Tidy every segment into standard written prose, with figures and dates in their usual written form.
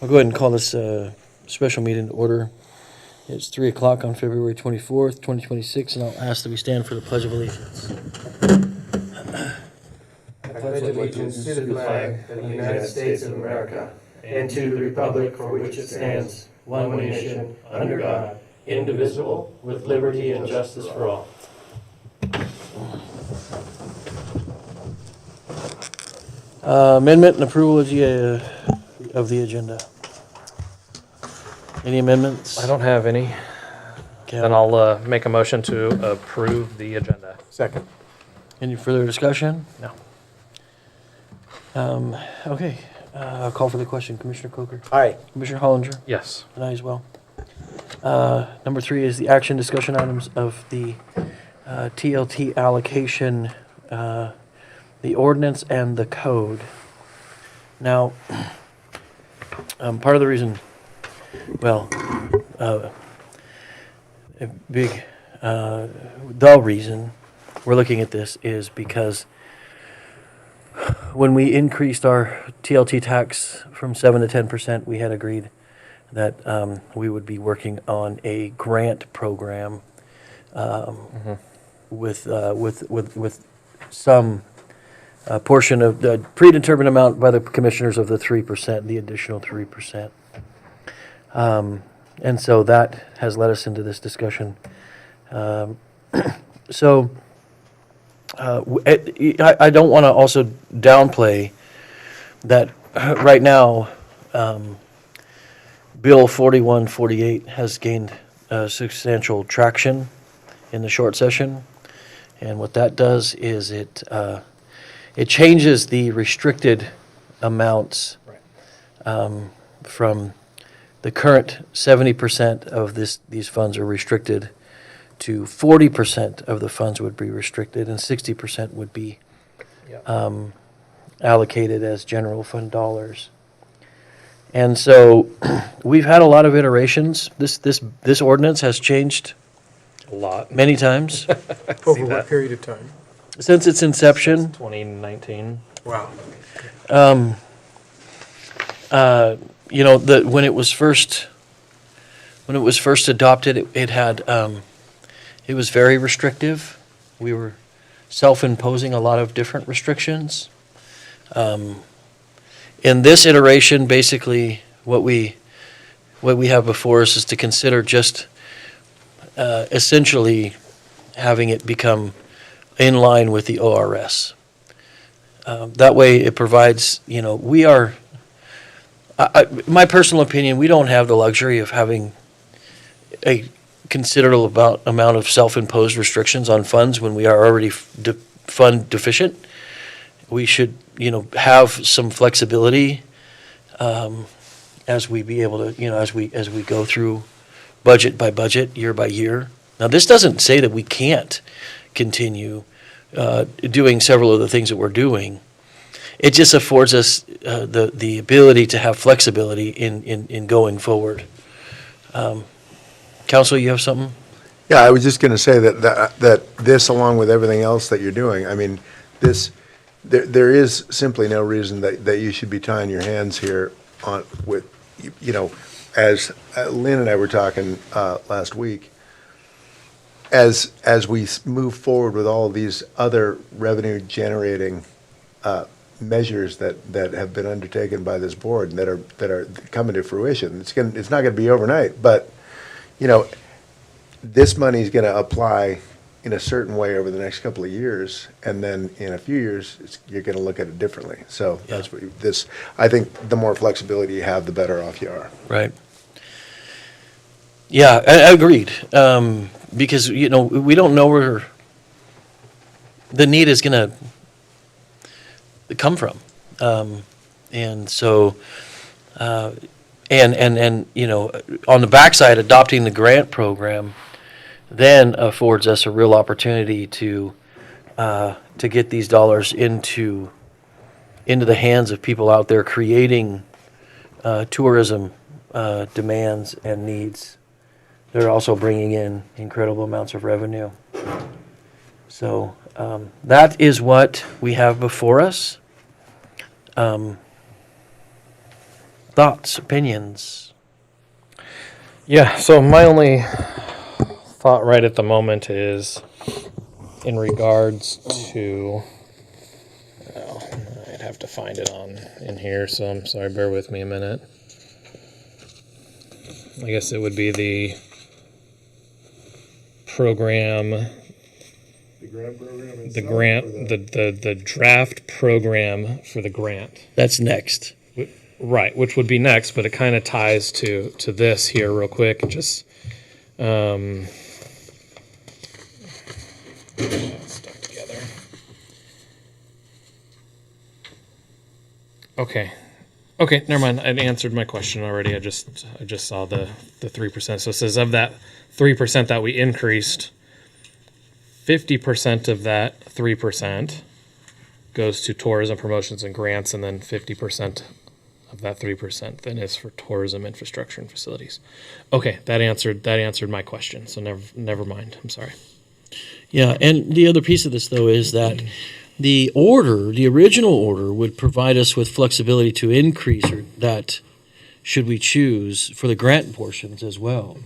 I'll go ahead and call this special meeting to order. It's 3 o'clock on February 24th, 2026, and I'll ask that we stand for the Pledge of Allegiance. I pledge allegiance to the flag of the United States of America and to the republic for which it stands, one nation, under God, indivisible, with liberty and justice for all. Amendment and approval of the agenda. Any amendments? I don't have any. Okay. Then I'll make a motion to approve the agenda. Second. Any further discussion? No. Okay. I'll call for the question. Commissioner Coker. Aye. Commissioner Hollinger. Yes. And I as well. Number 3 is the action discussion items of the TLT allocation, the ordinance and the code. Now, part of the reason, a big, the reason we're looking at this is because when we increased our TLT tax from 7 to 10%, we had agreed that we would be working on a grant program with some portion of the predetermined amount by the commissioners of the 3%, the additional 3%. And so that has led us into this discussion. I don't want to also downplay that right now, Bill 4148 has gained substantial traction in the short session. And what that does is it changes the restricted amounts from the current 70% of these funds are restricted to 40% of the funds would be restricted and 60% would be allocated as general fund dollars. And so we've had a lot of iterations. This ordinance has changed A lot. many times Over what period of time? since its inception. 2019. Wow. When it was first adopted, it was very restrictive. We were self-imposing a lot of different restrictions. In this iteration, basically, what we have before us is to consider just essentially having it become in line with the ORS. That way, it provides, my personal opinion, we don't have the luxury of having a considerable amount of self-imposed restrictions on funds when we are already fund deficient. We should, have some flexibility as we be able to, as we go through budget by budget, year by year. Now, this doesn't say that we can't continue doing several of the things that we're doing. It just affords us the ability to have flexibility in going forward. Counsel, you have something? Yeah, I was just going to say that this, along with everything else that you're doing, I mean, there is simply no reason that you should be tying your hands here as Lynn and I were talking last week, as we move forward with all of these other revenue generating measures that have been undertaken by this board and that are coming to fruition. It's not going to be overnight, but this money is going to apply in a certain way over the next couple of years, and then in a few years, you're going to look at it differently. So that's what I think the more flexibility you have, the better off you are. Right. Yeah, I agreed. Because, we don't know where the need is going to come from. And so, on the backside, adopting the grant program then affords us a real opportunity to get these dollars into the hands of people out there creating tourism demands and needs. They're also bringing in incredible amounts of revenue. So that is what we have before us. Thoughts, opinions? Yeah, so my only thought right at the moment is in regards to, oh, I'd have to find it in here, so I'm sorry, bear with me a minute. I guess it would be the program, The grant program the draft program for the grant. That's next. Right, which would be next, but it kind of ties to this here real quick. Just stuck together. Okay, never mind. It answered my question already. I just saw the 3%. So it says of that 3% that we increased, 50% of that 3% goes to tourism promotions and grants, and then 50% of that 3% then is for tourism infrastructure and facilities. Okay, that answered my question. So never mind. I'm sorry. Yeah, and the other piece of this, though, is that the original order would provide us with flexibility to increase that, should we choose, for the grant portions as well.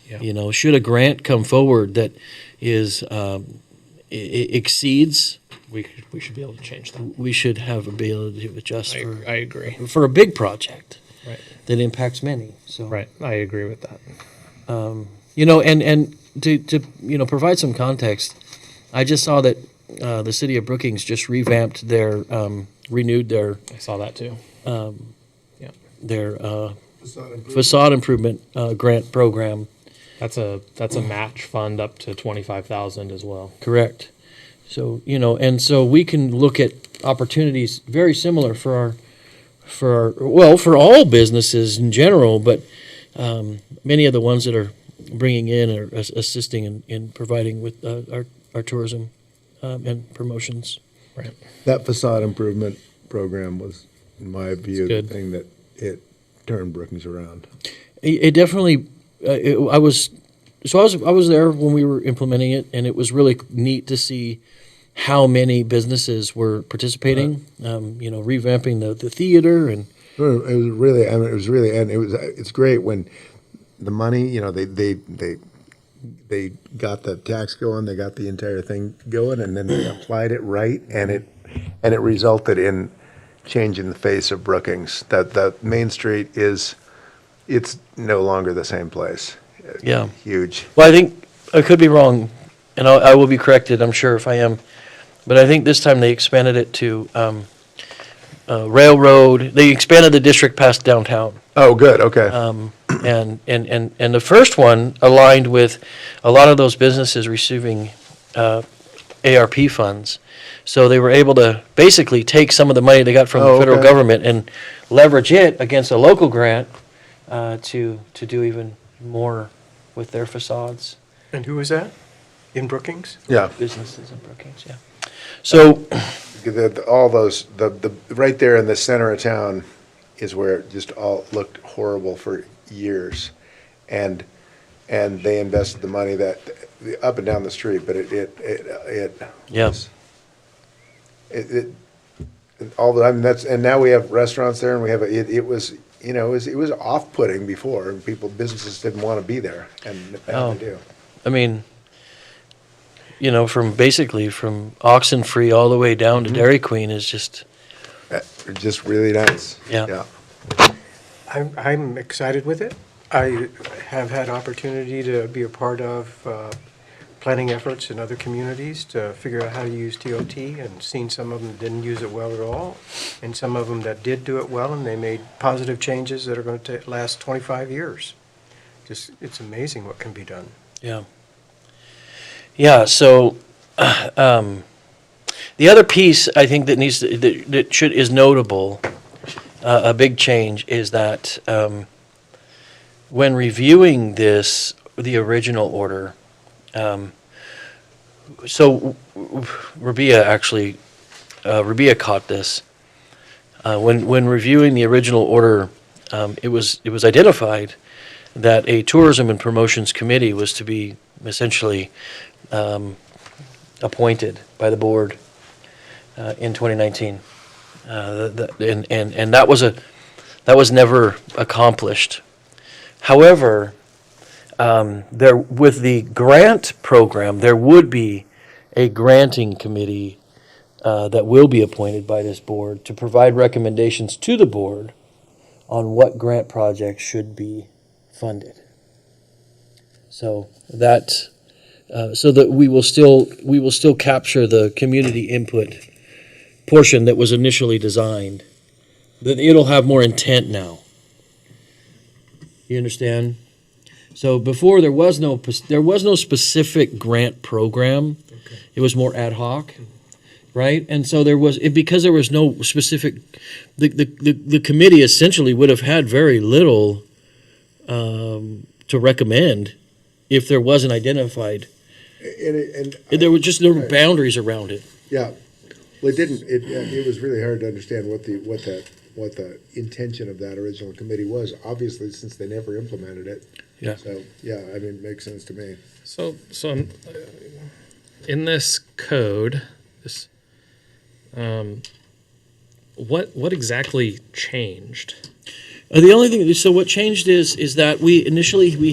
Yeah. You know, should a grant come forward that is, exceeds, We should be able to change that. we should have ability to adjust I agree. for a big project Right. that impacts many, so. Right. I agree with that. You know, and to you know, provide some context, I just saw that the city of Brookings just revamped their, renewed their I saw that too. their facade improvement grant program. That's a match fund up to 25,000 as well. Correct. So, you know, and so we can look at opportunities very similar for all businesses in general, but many of the ones that are bringing in or assisting in providing with our tourism and promotions. Right. That facade improvement program was, in my view, the good. thing that it turned Brookings around. It definitely. I was there when we were implementing it, and it was really neat to see how many businesses were participating. You know, revamping the theater and. It was really, I mean, it's great when the money, you know, they got the tax going, they got the entire thing going, and then they applied it right, and it resulted in changing the face of Brookings. That Main Street it's no longer the same place. Yeah. Huge. Well, I think I could be wrong, and I will be corrected, I'm sure, if I am. But I think this time they expanded it to Railroad. They expanded the district past downtown. Oh, good, okay. And the first one aligned with a lot of those businesses receiving ARP funds. So they were able to basically take some of the money they got from the federal okay. government and leverage it against a local grant to do even more with their facades. And who is that? In Brookings? Yeah. Businesses in Brookings, yeah. So, All those, the right there in the center of town is where it just all looked horrible for years. And they invested the money up and down the street, but yeah. and now we have restaurants there, and we have, it was off-putting before, and businesses didn't want to be there, and now they do. I mean, you know, from Oxenfree all the way down to Dairy Queen is just, Just really nice. Yeah. I'm excited with it. I have had opportunity to be a part of planning efforts in other communities to figure out how to use TOT, and seen some of them that didn't use it well at all, and some of them that did do it well, and they made positive changes that are going to last 25 years. Just, it's amazing what can be done. yeah. Yeah, so the other piece I think that is notable, a big change, is that when reviewing the original order, so Rabia caught this. When reviewing the original order, it was identified that a tourism and promotions committee was to be essentially appointed by the board in 2019, and that That was never accomplished. However, with the grant program, there would be a granting committee that will be appointed by this board to provide recommendations to the board on what grant projects should be funded. So that we will still capture the community input portion that was initially designed. That it'll have more intent now. You understand? So before there was no specific grant program. Okay. It was more ad hoc, right? And so because there was no specific, the committee essentially would have had very little to recommend if there wasn't identified. There were boundaries around it. Yeah, well, it was really hard to understand what the intention of that original committee was, obviously, since they never implemented it. Yeah. So, yeah, I mean, it makes sense to me. So in this code, what exactly changed? The only thing, so what changed is that we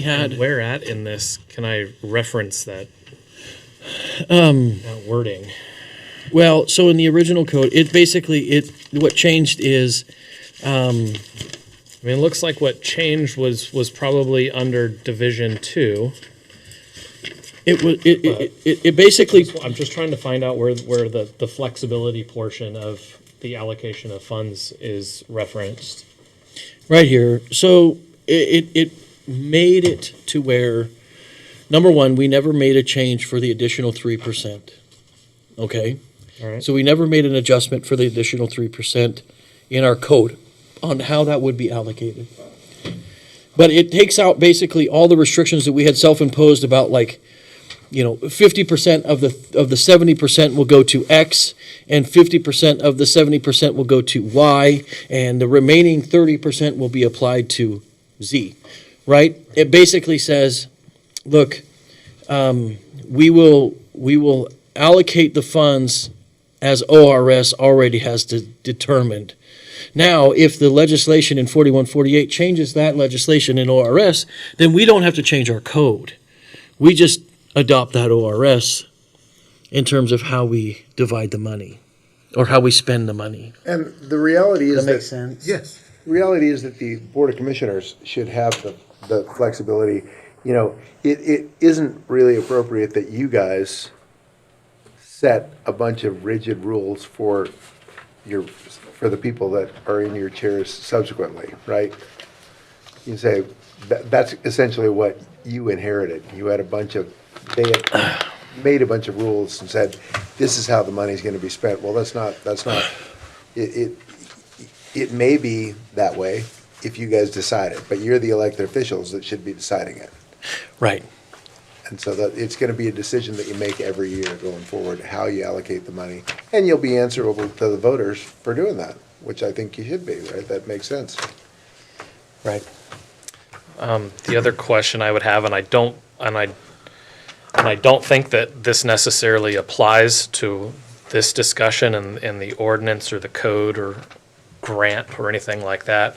had. And where at in this can I reference that wording? Well, so in the original code, what changed is, I mean, it looks like what changed was probably under Division 2. it basically, I'm just trying to find out where the flexibility portion of the allocation of funds is referenced. right here, so it made it to where, number one, we never made a change for the additional 3%. Okay? All right. So we never made an adjustment for the additional 3% in our code on how that would be allocated. But it takes out basically all the restrictions that we had self-imposed about, like, 50% of the 70% will go to X, and 50% of the 70% will go to Y, and the remaining 30% will be applied to Z, right? It basically says, look, we will allocate the funds as ORS already has determined. Now, if the legislation in 4148 changes that legislation in ORS, then we don't have to change our code. We just adopt that ORS in terms of how we divide the money or how we spend the money. And the reality is That makes sense? Yes. The reality is that the Board of Commissioners should have the flexibility. It isn't really appropriate that you guys set a bunch of rigid rules for the people that are in your chairs subsequently, right? You can say that's essentially what you inherited. You had they had made a bunch of rules and said, this is how the money's going to be spent. Well, that's not, it may be that way if you guys decide it, but you're the elected officials that should be deciding it. Right. And so that it's going to be a decision that you make every year going forward, how you allocate the money. And you'll be answerable to the voters for doing that, which I think you should be, right? That makes sense. Right. The other question I would have, and I don't think that this necessarily applies to this discussion in the ordinance or the code or grant or anything like that.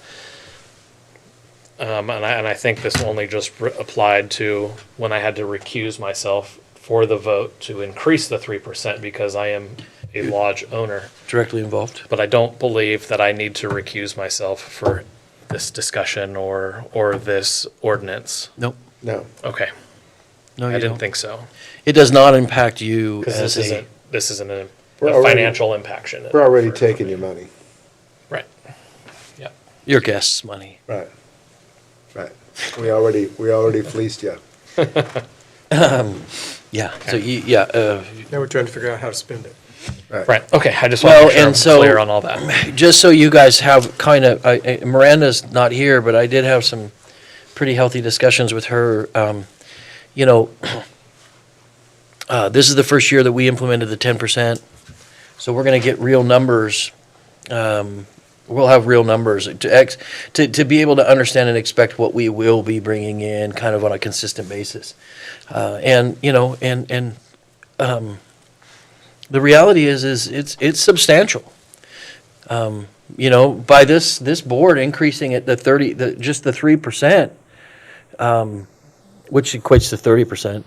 And I think this only just applied to when I had to recuse myself for the vote to increase the 3% because I am a lodge owner. Directly involved. But I don't believe that I need to recuse myself for this discussion or this ordinance. Nope. No. Okay, No, you I didn't don't. think so. It does not impact you Because as this isn't a We're already- financial impaction. We're already taking your money. Right. Yeah. your guests' money. Right. Right. We already fleeced you. Yeah. So Now we're trying to figure out how to spend it. Right. Okay. I just want to Well, make sure I'm and so- clear on all that. just so you guys have kind of, Miranda's not here, but I did have some pretty healthy discussions with her. This is the first year that we implemented the 10%. So we're going to get real numbers. We'll have real numbers to be able to understand and expect what we will be bringing in kind of on a consistent basis. The reality is it's substantial. by this board increasing it just the 3%, which equates to 30%,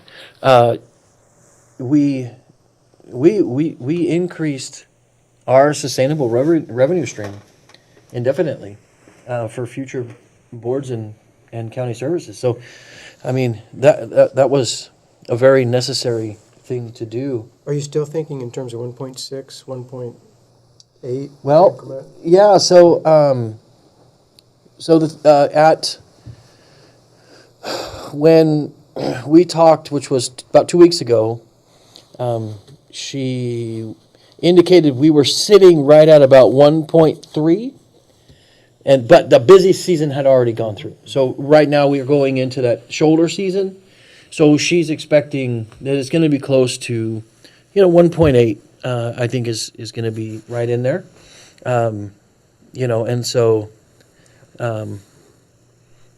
we increased our sustainable revenue stream indefinitely for future boards and county services. So, I mean, that was a very necessary thing to do. Are you still thinking in terms of 1.6, 1.8? Well, increment? yeah. So, when we talked, which was about 2 weeks ago, she indicated we were sitting right at about 1.3, but the busy season had already gone through. So right now we are going into that shoulder season. So she's expecting that it's going to be close to, 1.8. I think is going to be right in there. And so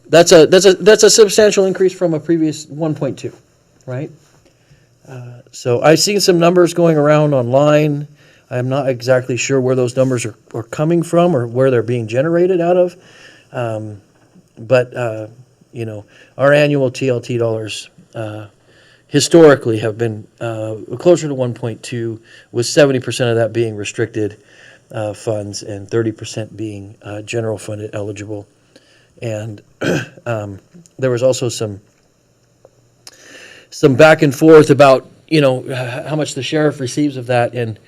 that's a substantial increase from a previous 1.2, right? So I've seen some numbers going around online. I'm not exactly sure where those numbers are coming from or where they're being generated out of. But our annual TLT dollars historically have been closer to 1.2, with 70% of that being restricted funds and 30% being general fund eligible. And there was also some back and forth about how much the sheriff receives of that, and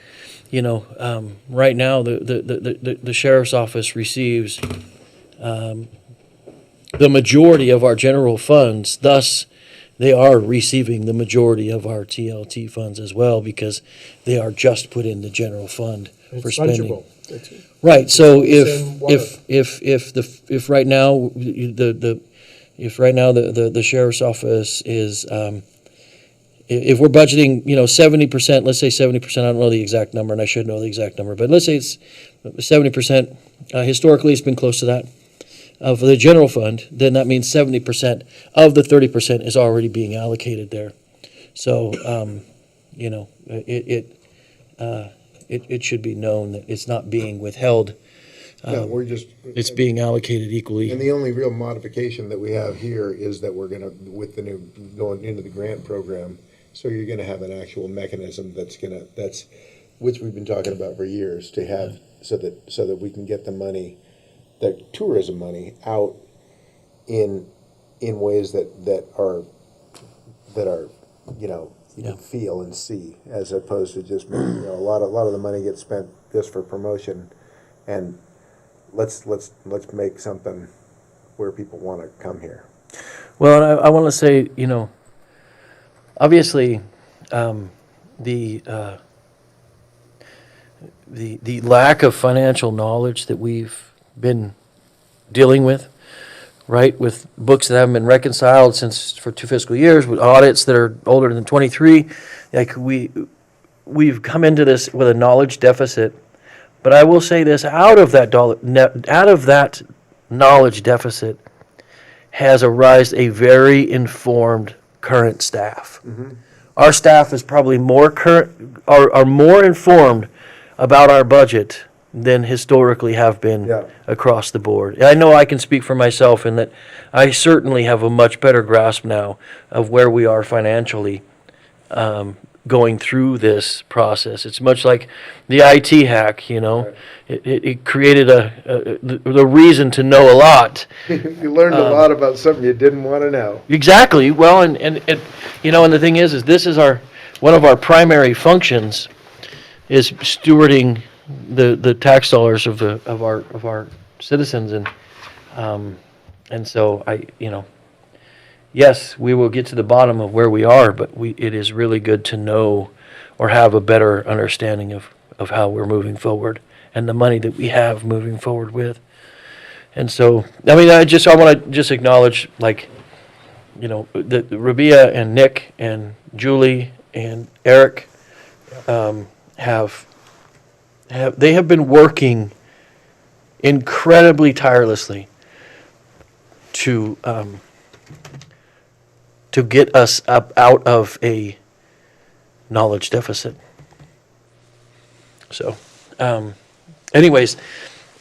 right now the sheriff's office receives the majority of our general funds. Thus, they are receiving the majority of our TLT funds as well, because they are just put in the general fund for It's spending. fungible. Right. So the same water. if right now the sheriff's office is if we're budgeting 70%, let's say 70%. I don't know the exact number, and I should know the exact number, but let's say it's 70%. Historically, it's been close to that of the general fund. Then that means 70% of the 30% is already being allocated there. So it should be known that it's not being withheld. No, we're just. It's being allocated equally. And the only real modification that we have here is that we're gonna, with the new, going into the grant program, so you're gonna have an actual mechanism that's which we've been talking about for years, to have, so that we can get the money, the tourism money, out in ways that are, you Yeah. can feel and see, as opposed to just, a lot of the money gets spent just for promotion. And let's make something where people want to come here. Well, and I want to say, obviously, the lack of financial knowledge that we've been dealing with, right, with books that haven't been reconciled for 2 fiscal years, with audits that are older than 23, like we've come into this with a knowledge deficit. But I will say this: out of that knowledge deficit has arisen a very informed current staff. Mm-hmm. Our staff is probably more are more informed about our budget than historically have been across the board. And I know I can speak for myself in that I certainly have a much better grasp now of where we are financially going through this process. It's much like the IT hack, Right. It created the reason to know a lot. You learned a lot about something you didn't want to know. Exactly. Well, and the thing is this is one of our primary functions is stewarding the tax dollars of our citizens, and so yes, we will get to the bottom of where we are, but it is really good to know or have a better understanding of how we're moving forward and the money that we have moving forward with. And so, I want to just acknowledge, the Rabia and Nick and Julie and Eric have been working incredibly tirelessly to get us up out of a knowledge deficit. So, anyways,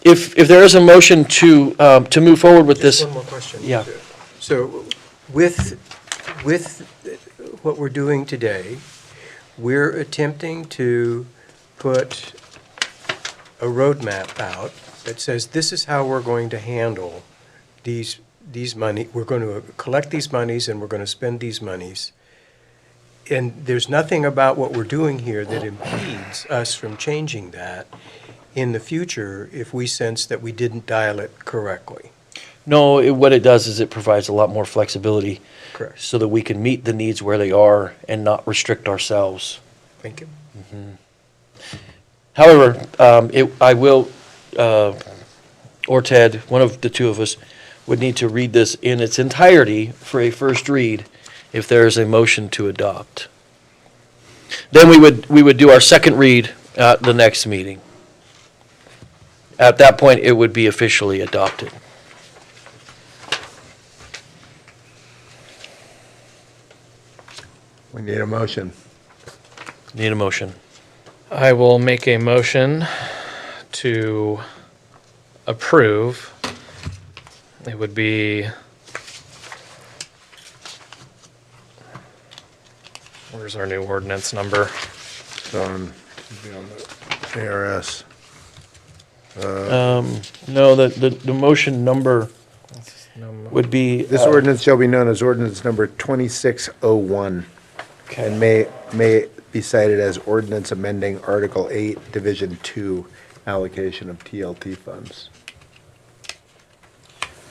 if there is a motion to move forward with Just this, one more question. Yeah. So with what we're doing today, we're attempting to put a roadmap out that says this is how we're going to handle these money. We're going to collect these monies and we're going to spend these monies. And there's nothing about what we're doing here that impedes us from changing that in the future if we sense that we didn't dial it correctly. no, what it does is it provides a lot more flexibility Correct. so that we can meet the needs where they are and not restrict ourselves. Thank you. However, I will, or Ted, one of the two of us, would need to read this in its entirety for a first read if there is a motion to adopt. Then we would do our second read at the next meeting. At that point, it would be officially adopted. We need a motion. Need a motion. I will make a motion to approve. It would be, where's our new ordinance number? It's on the ARS. No, the motion number would be. This ordinance shall be known as ordinance number 2601 and may be cited as ordinance amending Article 8, Division 2, allocation of TLT funds.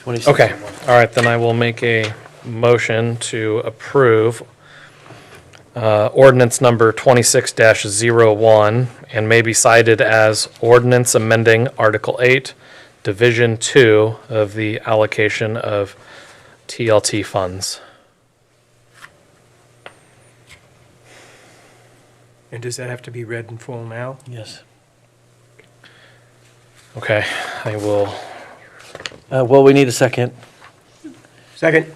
26. Okay, all right, then I will make a motion to approve ordinance number 26-01 and may be cited as ordinance amending Article 8, Division 2 of the allocation of TLT funds. And does that have to be read in full now? Yes. Okay, I will, Well, we need a second. Second.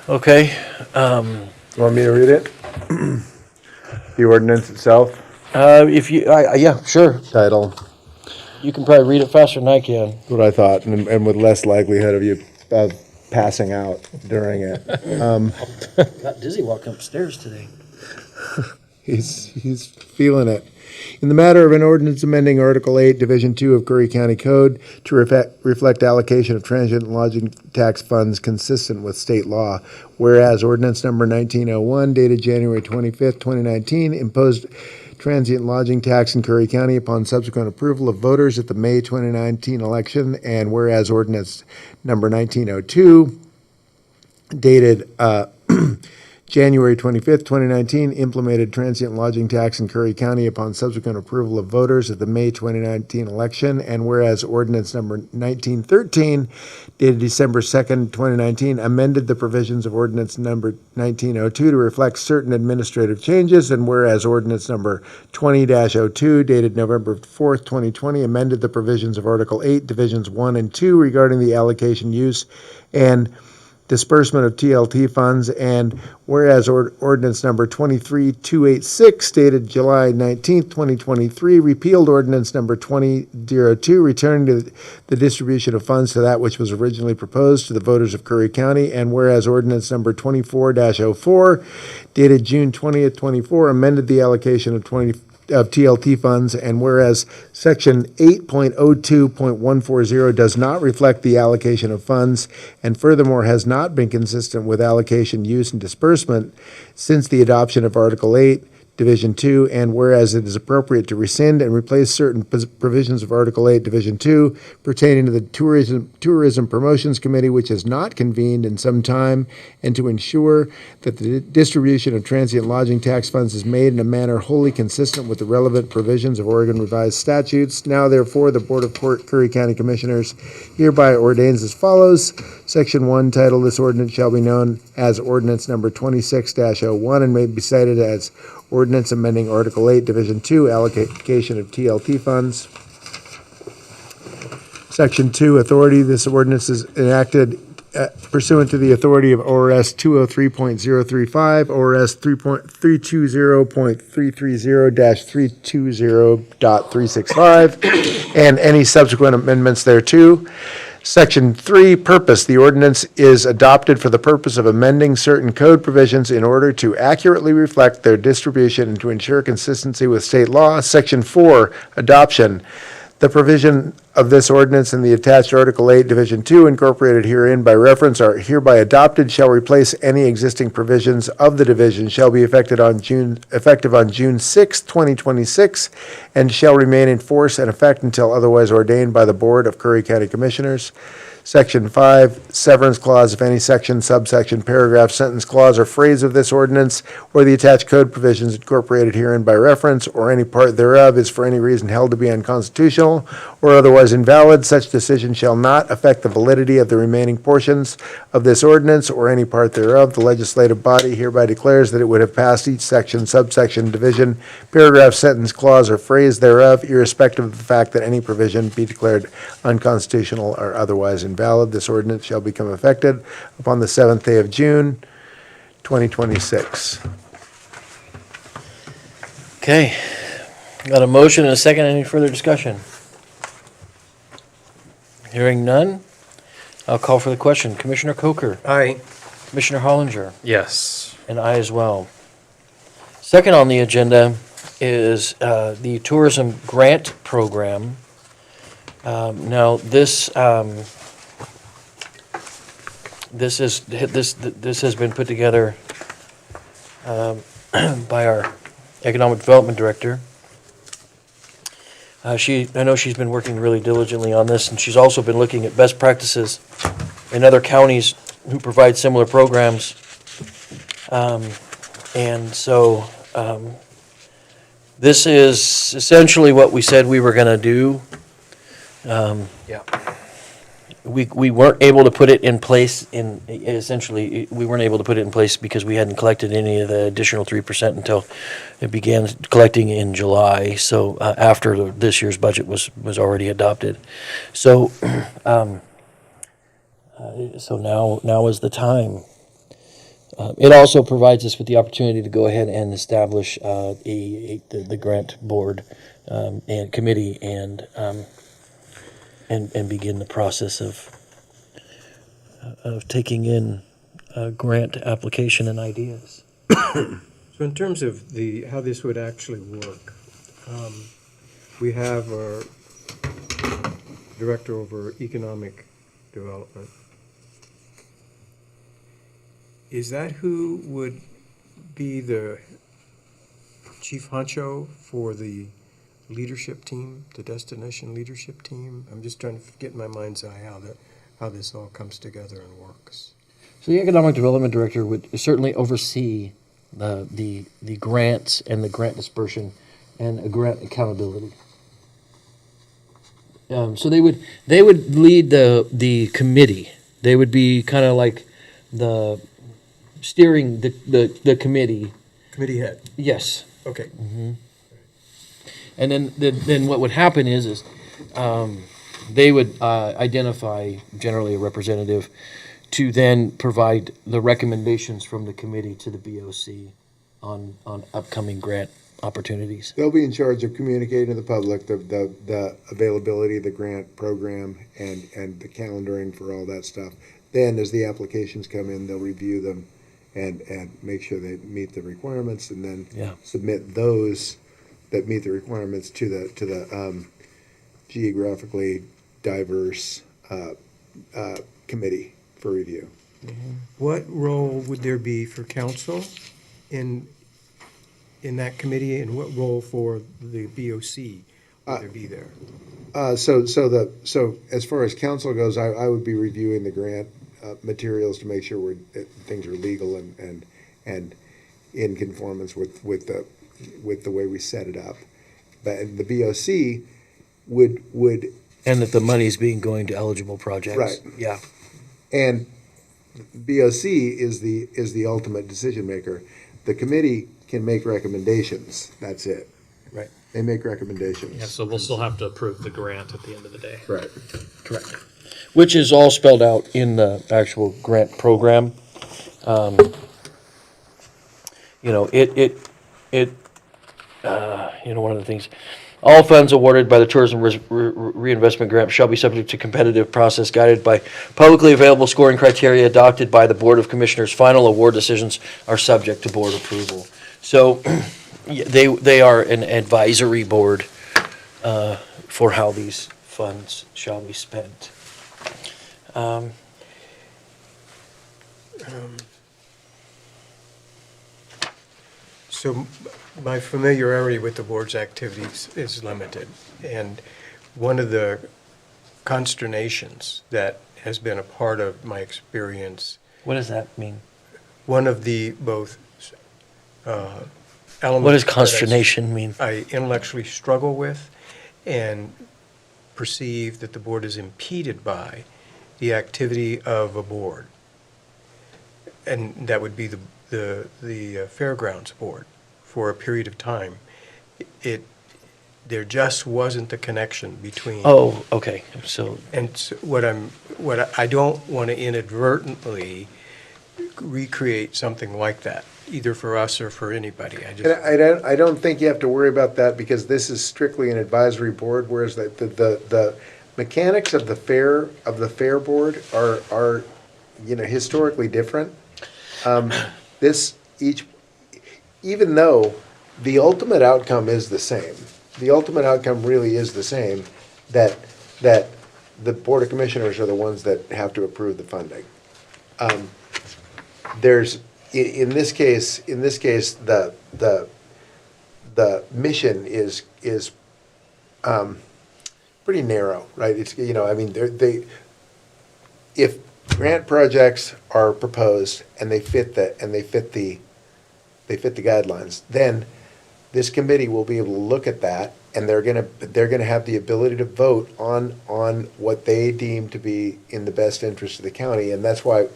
Okay. You want me to read it? The ordinance itself, If you, yeah, sure. title, You can probably read it faster than I can. what I thought, and with less likelihood of you passing out during it. Got dizzy walking upstairs today. He's feeling it. In the matter of an ordinance amending Article 8, Division 2 of Curry County Code to reflect allocation of transient and lodging tax funds consistent with state law, whereas ordinance number 1901 dated January 25th, 2019 imposed transient lodging tax in Curry County upon subsequent approval of voters at the May 2019 election, and whereas ordinance number 1902 dated January 25th, 2019, implemented transient lodging tax in Curry County upon subsequent approval of voters at the May 2019 election, and whereas ordinance number 1913, dated December 2nd, 2019, amended the provisions of ordinance number 1902 to reflect certain administrative changes, and whereas ordinance number 20-02, dated November 4th, 2020, amended the provisions of Article 8, Divisions 1 and 2 regarding the allocation, use, and disbursement of TLT funds, and whereas ordinance number 23286 dated July 19th, 2023 repealed ordinance number 2002 returning to the distribution of funds to that which was originally proposed to the voters of Curry County, and whereas ordinance number 24-04 dated June 20th, 24 amended the allocation of TLT funds, and whereas section 8.02.140 does not reflect the allocation of funds and furthermore has not been consistent with allocation, use, and disbursement since the adoption of Article 8, Division 2, and whereas it is appropriate to rescind and replace certain provisions of Article 8, Division 2 pertaining to the Tourism Promotions Committee, which has not convened in some time, and to ensure that the distribution of transient lodging tax funds is made in a manner wholly consistent with the relevant provisions of Oregon revised statutes. Now, therefore, the Board of Curry County Commissioners hereby ordains as follows. Section 1, title, this ordinance shall be known as ordinance number 26-01 and may be cited as ordinance amending Article 8, Division 2, allocation of TLT funds. Section 2, authority, this ordinance is enacted pursuant to the authority of ORS 203.035, ORS 3.320.330-320.365, and any subsequent amendments thereto. Section 3, purpose. The ordinance is adopted for the purpose of amending certain code provisions in order to accurately reflect their distribution and to ensure consistency with state law. Section 4, adoption. The provision of this ordinance in the attached Article 8, Division 2, incorporated herein by reference, are hereby adopted, shall replace any existing provisions of the division, shall be effective on June 6, 2026, and shall remain in force and effect until otherwise ordained by the Board of Curry County Commissioners. Section 5, severance clause. If any section, subsection, paragraph, sentence, clause, or phrase of this ordinance or the attached code provisions incorporated herein by reference or any part thereof is for any reason held to be unconstitutional or otherwise invalid, such decision shall not affect the validity of the remaining portions of this ordinance or any part thereof. The legislative body hereby declares that it would have passed each section, subsection, division, paragraph, sentence, clause, or phrase thereof, irrespective of the fact that any provision be declared unconstitutional or otherwise invalid. This ordinance shall become effective upon the 7th day of June, 2026. Okay. Got a motion and a second. Any further discussion? Hearing none, I'll call for the question. Commissioner Coker, Aye. Commissioner Hollinger, Yes. and I as well. Second on the agenda is the tourism grant program. Now, this has been put together by our economic development director. I know she's been working really diligently on this, and she's also been looking at best practices in other counties who provide similar programs. And so this is essentially what we said we were going to do. Yeah. We weren't able to put it in place we weren't able to put it in place because we hadn't collected any of the additional 3% until it began collecting in July. So after this year's budget was already adopted. So so now is the time. It also provides us with the opportunity to go ahead and establish the grant board and committee and begin the process of taking in grant application and ideas. So in terms of how this would actually work, we have our director over economic development. Is that who would be the chief honcho for the leadership team, the destination leadership team? I'm just trying to get in my mind's eye how this all comes together and works. So the economic development director would certainly oversee the grants and the grant dispersion and a grant accountability. So they would lead the committee. They would be kind of like the steering the committee. Committee head. Yes. Okay. And then what would happen is they would identify generally a representative to then provide the recommendations from the committee to the BOC on upcoming grant opportunities. They'll be in charge of communicating to the public the availability of the grant program and the calendaring for all that stuff. Then, as the applications come in, they'll review them and make sure they meet the requirements, and then submit those that meet the requirements to the geographically diverse committee for review. What role would there be for council in that committee, and what role for the BOC would there be there? So as far as council goes, I would be reviewing the grant materials to make sure things are legal and in conformance with the way we set it up. But the BOC would And that the money's being going to eligible projects. Right. Yeah. and BOC is the ultimate decision maker. The committee can make recommendations. That's it. Right. They make recommendations. Yeah, so we'll still have to approve the grant at the end of the day. Right. Correct. Which is all spelled out in the actual grant program. You know, one of the things, all funds awarded by the Tourism Reinvestment Grant shall be subject to competitive process guided by publicly available scoring criteria adopted by the Board of Commissioners. Final award decisions are subject to board approval. So they are an advisory board for how these funds shall be spent. So my familiarity with the board's activities is limited, and one of the consternations that has been a part of my experience, What does that mean? one of the both elements. What does that consternation mean? I intellectually struggle with and perceive that the board is impeded by the activity of a board. And that would be the Fairgrounds Board for a period of time. There just wasn't the connection between. Oh, okay, so, And I don't want to inadvertently recreate something like that, either for us or for anybody. And I don't think you have to worry about that because this is strictly an advisory board, whereas the mechanics of the fair board are historically different. Even though the ultimate outcome is the same, the ultimate outcome really is the same, that the Board of Commissioners are the ones that have to approve the funding. In this case, the mission is pretty narrow, right? It's, if grant projects are proposed and they fit the guidelines, then this committee will be able to look at that, and they're gonna have the ability to vote on what they deem to be in the best interest of the county, and that's why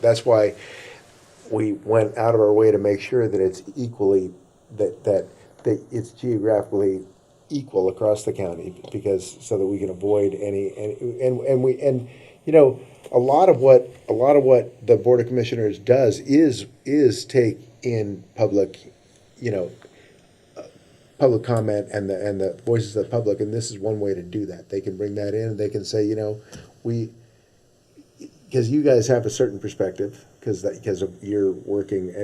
we went out of our way to make sure that it's equally that it's geographically equal across the county, because so that we can avoid any a lot of what the Board of Commissioners does is take in public public comment and the voices of the public, and this is one way to do that. They can bring that in, and they can say, because you guys have a certain perspective, because of you're working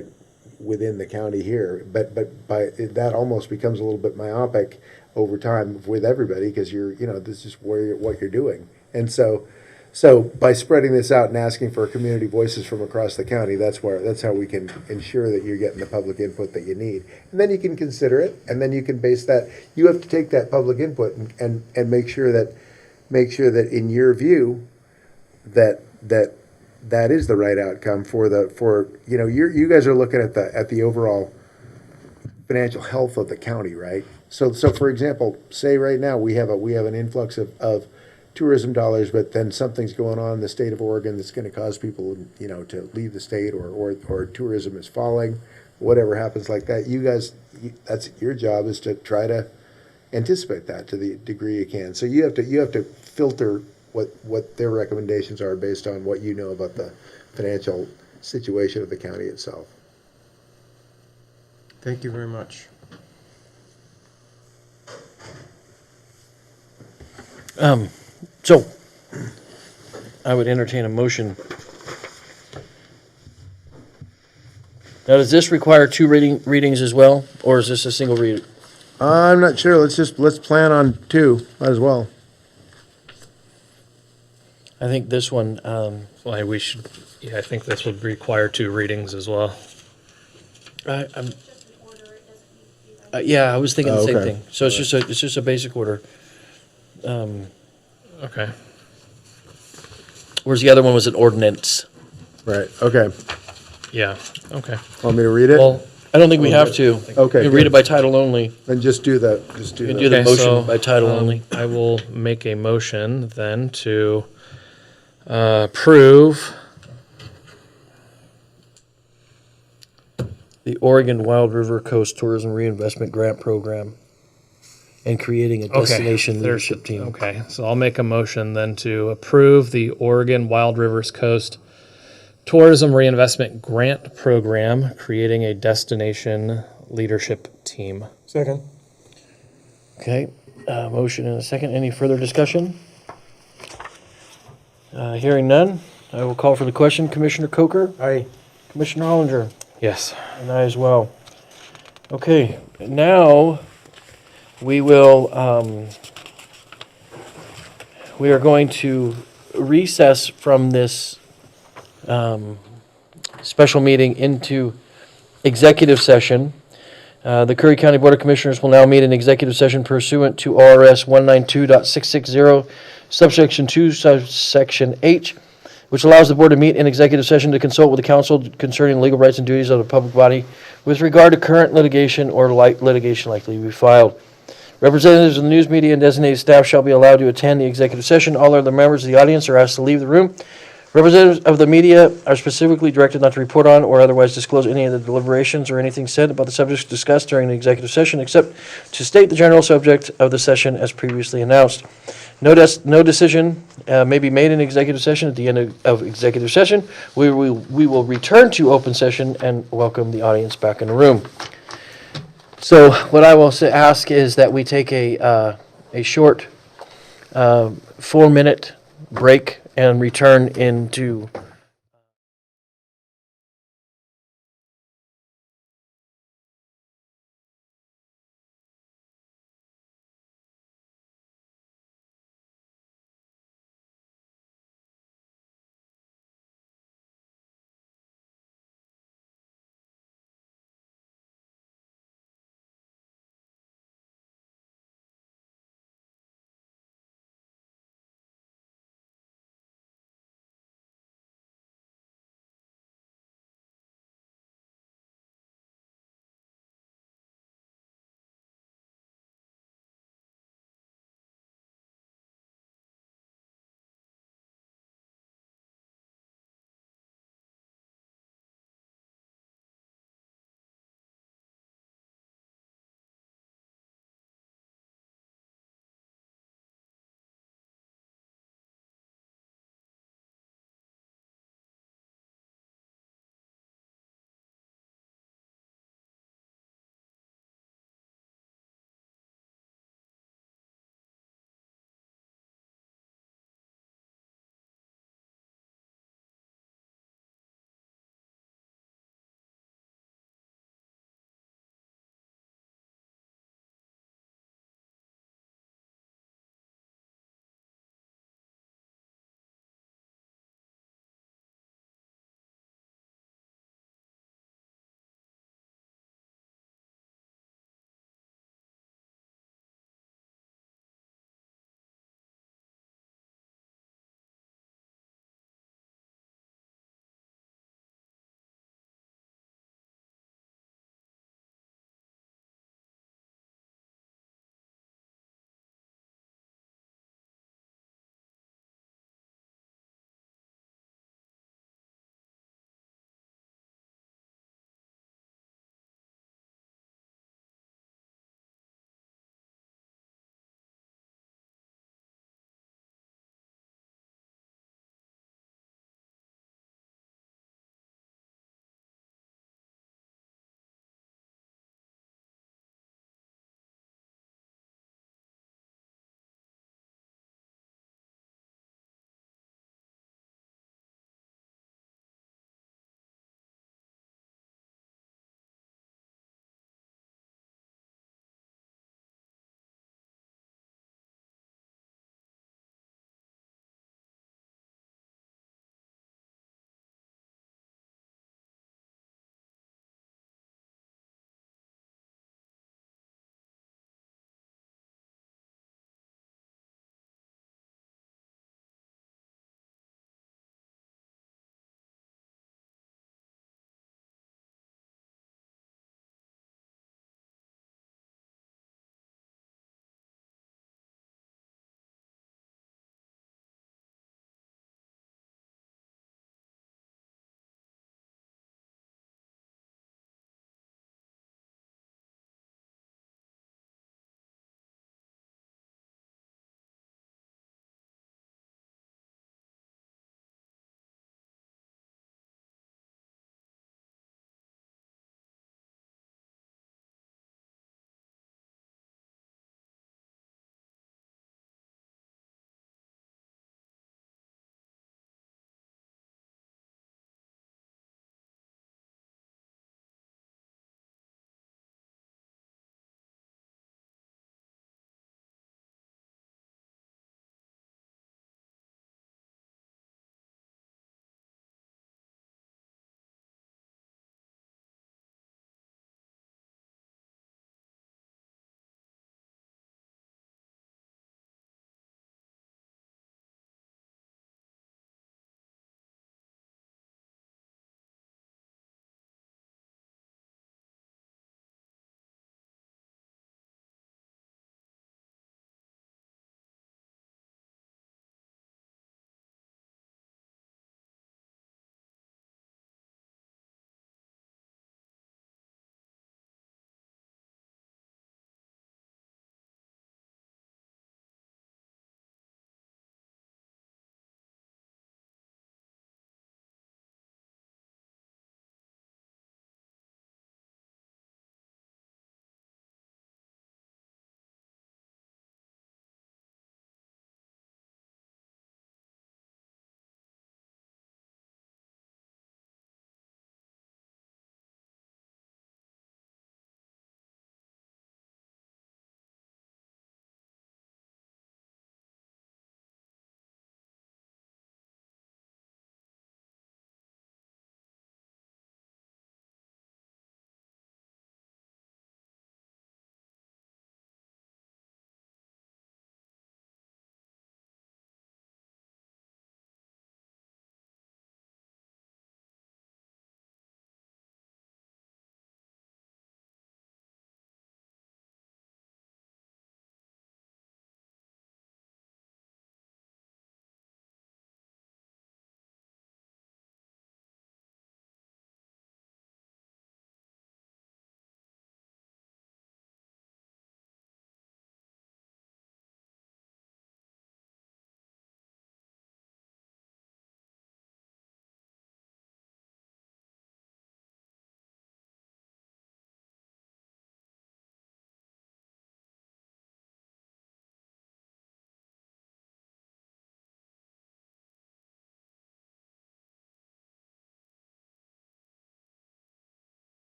within the county here, but that almost becomes a little bit myopic over time with everybody, because this is what you're doing, and so by spreading this out and asking for community voices from across the county, that's how we can ensure that you're getting the public input that you need. And then you can consider it, and then you can base that. You have to take that public input and make sure that in your view that is the right outcome you guys are looking at the overall financial health of the county, right? So for example, say right now we have an influx of tourism dollars, but then something's going on in the state of Oregon that's going to cause people, to leave the state, or tourism is falling, whatever happens like that. You guys, that's your job, is to try to anticipate that to the degree you can. So you have to filter what their recommendations are based on what you know about the financial situation of the county itself. Thank you very much. So, I would entertain a motion. Now, does this require two readings as well, or is this a single read? I'm not sure. Let's plan on two as well. I think this one, Why we should, I think this would require 2 readings as well. I'm, yeah, I was thinking the Oh, same okay. thing. So it's just a basic order. Okay. Whereas the other one was an ordinance. Right. Okay. Yeah, okay. Want me to read it? Well, I don't think we have to. Okay, You read good. it by title only. Then just do the. You can do the Okay, motion so, by title only. I will make a motion then to approve The Oregon Wild River Coast Tourism Reinvestment Grant Program. and creating a destination there's- leadership team. Okay, so I'll make a motion then to approve the Oregon Wild Rivers Coast Tourism Reinvestment Grant Program, creating a destination leadership team. Second. Okay, motion and a second. Any further discussion? Hearing none, I will call for the question. Commissioner Coker, Aye. Commissioner Hollinger, Yes. and I as well. Okay, now we will, we are going to recess from this special meeting into executive session. The Curry County Board of Commissioners will now meet in executive session pursuant to ORS 192.660, subsection 2, subsection H, which allows the board to meet in executive session to consult with the council concerning legal rights and duties of the public body with regard to current litigation or litigation likely to be filed. Representatives of the news media and designated staff shall be allowed to attend the executive session. All other members of the audience are asked to leave the room. Representatives of the media are specifically directed not to report on or otherwise disclose any of the deliberations or anything said about the subjects discussed during the executive session, except to state the general subject of the session as previously announced. No decision may be made in executive session. At the end of executive session, we will return to open session and welcome the audience back in the room. So what I will ask is that we take a short 4-minute break and return into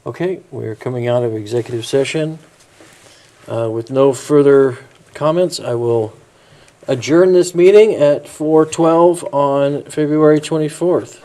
Okay, we're coming out of executive session. With no further comments, I will adjourn this meeting at 4:12 on February 24th.